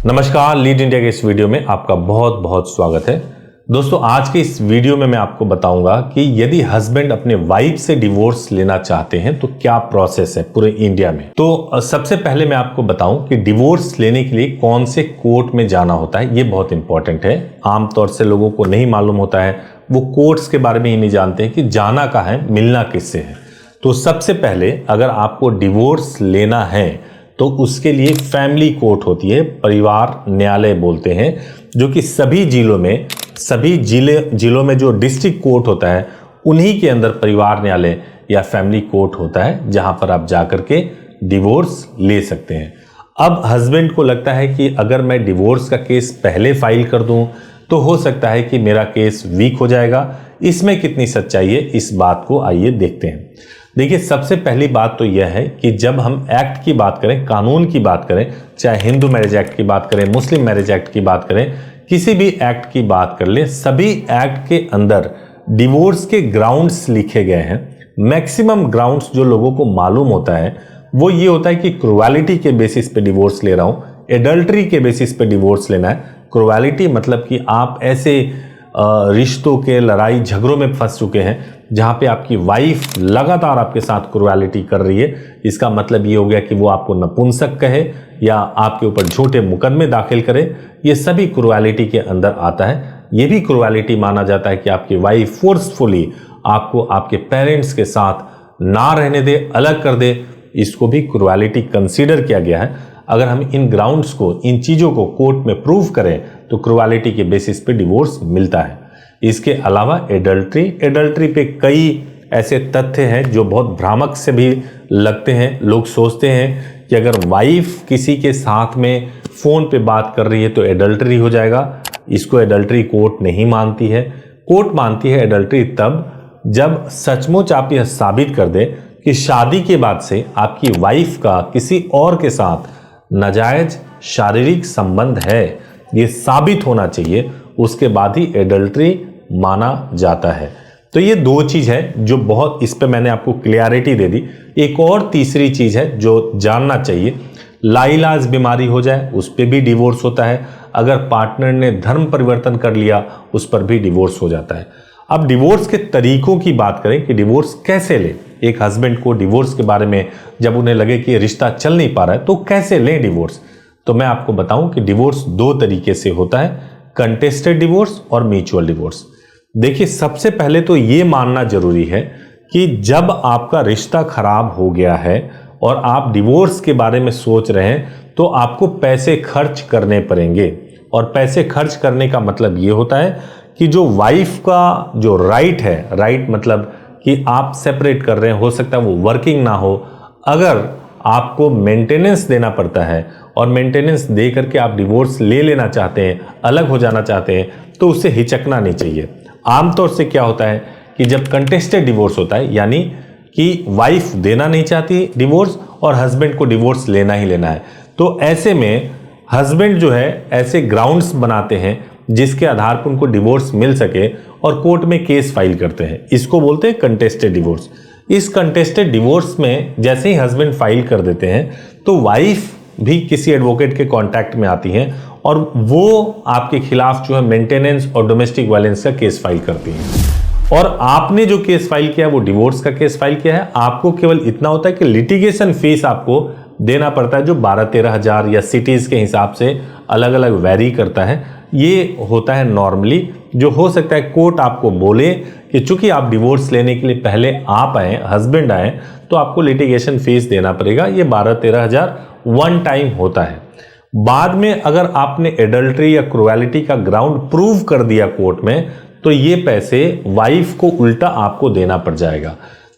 नमस्कार, lead India के इस वीडियो में आपका बहुत बहुत स्वागत है। दोस्तों, आज के इस वीडियो में मैं आपको बताऊंगा कि यदि हस्बैंड अपने वाइफ से डिवोर्स लेना चाहते हैं तो क्या प्रोसेस है पूरे इंडिया में। तो सबसे पहले मैं आपको बताऊं कि डिवोर्स लेने के लिए कौन से कोर्ट में जाना होता है। ये बहुत इंपॉर्टेंट है। आमतौर से लोगों को नहीं मालूम होता है, वो कोर्ट्स के बारे में ही नहीं जानते हैं कि जाना कहाँ है, मिलना किससे है। तो सबसे पहले अगर आपको डिवोर्स लेना है तो उसके लिए फैमिली कोर्ट होती है, परिवार न्यायालय बोलते हैं, जो कि सभी जिलों में जो डिस्ट्रिक्ट कोर्ट होता है उन्हीं के अंदर परिवार न्यायालय या फैमिली कोर्ट होता है, जहां पर आप जाकर के डिवोर्स ले सकते हैं। अब हस्बैंड को लगता है कि अगर मैं डिवोर्स का केस पहले फाइल कर दूं तो हो सकता है कि मेरा केस वीक हो जाएगा। इसमें कितनी सच्चाई है, इस बात को आइए देखते हैं। देखिए, सबसे पहली बात तो यह है कि जब हम एक्ट की बात करें, कानून की बात करें, चाहे हिंदू मैरिज एक्ट की बात करें, मुस्लिम मैरिज एक्ट की बात करें, किसी भी एक्ट की बात कर ले, सभी एक्ट के अंदर डिवोर्स के ग्राउंड्स लिखे गए हैं। मैक्सिमम ग्राउंड्स जो लोगों को मालूम होता है वो ये होता है कि क्रुएलिटी के बेसिस पे डिवोर्स ले रहा हूं, एडल्ट्री के बेसिस पे डिवोर्स लेना है। क्रुएलिटी मतलब कि आप ऐसे रिश्तों के लड़ाई झगड़ों में फंस चुके हैं जहां पे आपकी वाइफ लगातार आपके साथ क्रुएलिटी कर रही है। इसका मतलब ये हो गया कि वो आपको नपुंसक कहे या आपके ऊपर झूठे मुकदमे दाखिल करे। ये सभी क्रुएलिटी के अंदर आता है। ये भी क्रुएलिटी माना जाता है कि आपकी वाइफ फोर्सफुली आपको आपके पेरेंट्स के साथ ना रहने दे, अलग कर दे। इसको भी क्रुएलिटी कंसीडर किया गया है। अगर हम इन ग्राउंड्स को, इन चीज़ों को कोर्ट में प्रूव करें तो क्रुएलिटी के बेसिस पे डिवोर्स मिलता है। इसके अलावा एडल्ट्री पे कई ऐसे तथ्य हैं जो बहुत भ्रामक से भी लगते हैं। लोग सोचते हैं कि अगर वाइफ किसी के साथ में फ़ोन पे बात कर रही है तो एडल्ट्री हो जाएगा। इसको एडल्ट्री कोर्ट नहीं मानती है। कोर्ट मानती है एडल्ट्री तब जब सचमुच आप यह साबित कर दें कि शादी के बाद से आपकी वाइफ का किसी और के साथ नाजायज शारीरिक संबंध है, ये साबित होना चाहिए, उसके बाद ही एडल्ट्री माना जाता है। तो ये दो चीज है जो बहुत, इस पे मैंने आपको क्लियरिटी दे दी। एक और तीसरी चीज है जो जानना चाहिए, लाइलाज बीमारी हो जाए उस पे भी डिवोर्स होता है। अगर पार्टनर ने धर्म परिवर्तन कर लिया उस पर भी डिवोर्स हो जाता है। अब डिवोर्स के तरीकों की बात करें कि डिवोर्स कैसे ले। एक हस्बैंड को डिवोर्स के बारे में जब उन्हें लगे कि रिश्ता चल नहीं पा रहा है तो कैसे लें डिवोर्स, तो मैं आपको बताऊं कि डिवोर्स दो तरीके से होता है, कंटेस्टेड डिवोर्स और म्यूचुअल डिवोर्स। देखिए, सबसे पहले तो ये मानना जरूरी है कि जब आपका रिश्ता खराब हो गया है और आप डिवोर्स के बारे में सोच रहे हैं तो आपको पैसे खर्च करने पड़ेंगे। और पैसे खर्च करने का मतलब ये होता है कि जो वाइफ का जो राइट है, राइट मतलब कि आप सेपरेट कर रहे हैं, हो सकता है वो वर्किंग ना हो, अगर आपको मेंटेनेंस देना पड़ता है और मेंटेनेंस दे करके आप डिवोर्स ले लेना चाहते हैं, अलग हो जाना चाहते हैं, तो उससे हिचकना नहीं चाहिए। आमतौर से क्या होता है कि जब कंटेस्टेड डिवोर्स होता है, यानी कि वाइफ देना नहीं चाहती डिवोर्स और हस्बैंड को डिवोर्स लेना ही लेना है, तो ऐसे में हस्बैंड जो है ऐसे ग्राउंड्स बनाते हैं जिसके आधार पर उनको डिवोर्स मिल सके और कोर्ट में केस फाइल करते हैं। इसको बोलते हैं कंटेस्टेड डिवोर्स। इस कंटेस्टेड डिवोर्स में जैसे ही हस्बैंड फाइल कर देते हैं तो वाइफ भी किसी एडवोकेट के कांटेक्ट में आती हैं और वो आपके खिलाफ जो है मेंटेनेंस और डोमेस्टिक वायलेंस का केस फाइल करती हैं। और आपने जो केस फाइल किया वो डिवोर्स का केस फाइल किया है। आपको केवल इतना होता है कि लिटिगेशन फीस आपको देना पड़ता है, जो 12-13 हज़ार या सिटीज़ के हिसाब से अलग अलग वैरी करता है। ये होता है नॉर्मली, जो हो सकता है कोर्ट आपको बोले कि चूंकि आप डिवोर्स लेने के लिए पहले आप आए, हस्बैंड आए, तो आपको लिटिगेशन फीस देना पड़ेगा। ये 12-13 हज़ार वन टाइम होता है। बाद में अगर आपने एडल्ट्री या क्रुएलिटी का ग्राउंड प्रूव कर दिया कोर्ट में तो ये पैसे वाइफ को उल्टा आपको देना पड़ जाएगा।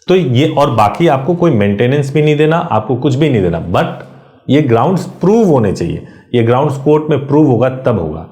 तो ये, और बाकी आपको कोई मेंटेनेंस भी नहीं देना, आपको कुछ भी नहीं देना, बट ये ग्राउंड्स प्रूव होने चाहिए। ये ग्राउंड्स कोर्ट में प्रूव होगा तब होगा।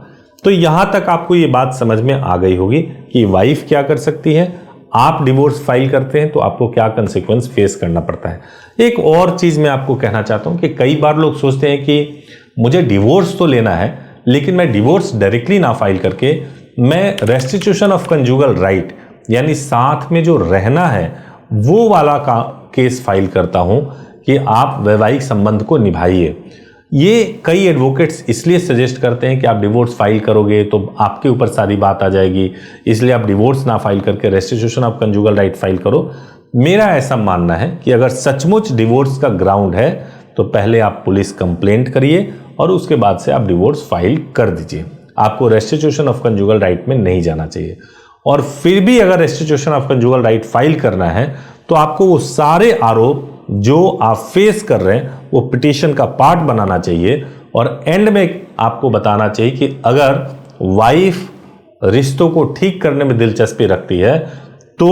तो यहां तक आपको ये बात समझ में आ गई होगी कि वाइफ क्या कर सकती है। आप डिवोर्स फाइल करते हैं तो आपको क्या कंसेक्वेंस फेस करना पड़ता है। एक और चीज मैं आपको कहना चाहता हूं कि कई बार लोग सोचते हैं कि मुझे डिवोर्स तो लेना है लेकिन मैं डिवोर्स डायरेक्टली ना फाइल करके मैं रेस्टिट्यूशन ऑफ कंजुगल राइट, यानी साथ में जो रहना है वो वाला का केस फाइल करता हूं कि आप वैवाहिक संबंध को निभाइए। ये कई एडवोकेट्स इसलिए सजेस्ट करते हैं कि आप डिवोर्स फाइल करोगे तो आपके ऊपर सारी बात आ जाएगी, इसलिए आप डिवोर्स ना फाइल करके restitution of conjugal write file करो। मेरा ऐसा मानना है कि अगर सचमुच डिवोर्स का ग्राउंड है तो पहले आप पुलिस कंप्लेंट करिए और उसके बाद से आप डिवोर्स फाइल कर दीजिए। आपको रेस्टिट्यूशन ऑफ कंजुगल राइट में नहीं जाना चाहिए। और फिर भी अगर restitution of conjugal write file करना है तो आपको वो सारे आरोप जो आप फेस कर रहे हैं वो पिटीशन का पार्ट बनाना चाहिए और एंड में आपको बताना चाहिए कि अगर वाइफ रिश्तों को ठीक करने में दिलचस्पी रखती है तो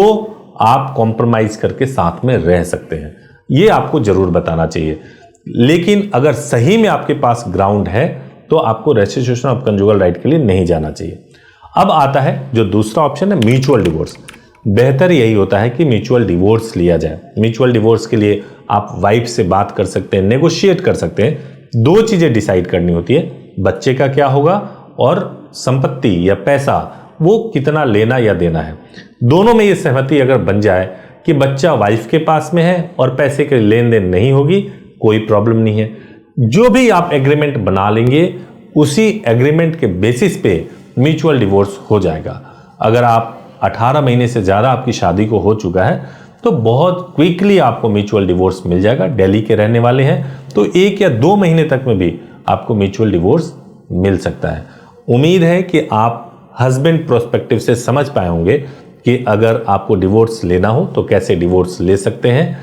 आप कॉम्प्रोमाइज करके साथ में रह सकते हैं। ये आपको जरूर बताना चाहिए। लेकिन अगर सही में आपके पास ग्राउंड है तो आपको रेस्टिट्यूशन ऑफ कंजुगल राइट के लिए नहीं जाना चाहिए। अब आता है जो दूसरा ऑप्शन है, म्यूचुअल डिवोर्स। बेहतर यही होता है कि म्यूचुअल डिवोर्स लिया जाए। म्यूचुअल डिवोर्स के लिए आप वाइफ से बात कर सकते हैं, नेगोशिएट कर सकते हैं। दो चीजें डिसाइड करनी होती है, बच्चे का क्या होगा और संपत्ति या पैसा वो कितना लेना या देना है। दोनों में ये सहमति अगर बन जाए कि बच्चा वाइफ के पास में है और पैसे के लेन देन नहीं होगी, कोई प्रॉब्लम नहीं है। जो भी आप एग्रीमेंट बना लेंगे उसी एग्रीमेंट के बेसिस पे म्यूचुअल डिवोर्स हो जाएगा। अगर आप 18 महीने से ज़्यादा आपकी शादी को हो चुका है तो बहुत क्विकली आपको म्यूचुअल डिवोर्स मिल जाएगा। दिल्ली के रहने वाले हैं तो 1 या 2 महीने तक में भी आपको म्यूचुअल डिवोर्स मिल सकता है। उम्मीद है कि आप हस्बैंड प्रोस्पेक्टिव से समझ पाए होंगे कि अगर आपको डिवोर्स लेना हो तो कैसे डिवोर्स ले सकते हैं।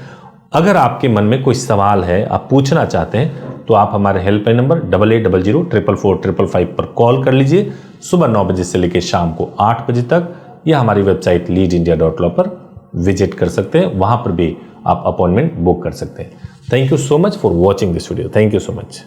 अगर आपके मन में कोई सवाल है, आप पूछना चाहते हैं तो आप हमारे हेल्पलाइन नंबर 8800444555 पर कॉल कर लीजिए। सुबह 9 बजे से लेकर शाम को 8 बजे तक, या हमारी वेबसाइट leadindia.law पर विजिट कर सकते हैं। वहां पर भी आप अपॉइंटमेंट बुक कर सकते हैं। Thank you so much for watching this video. Thank you so much.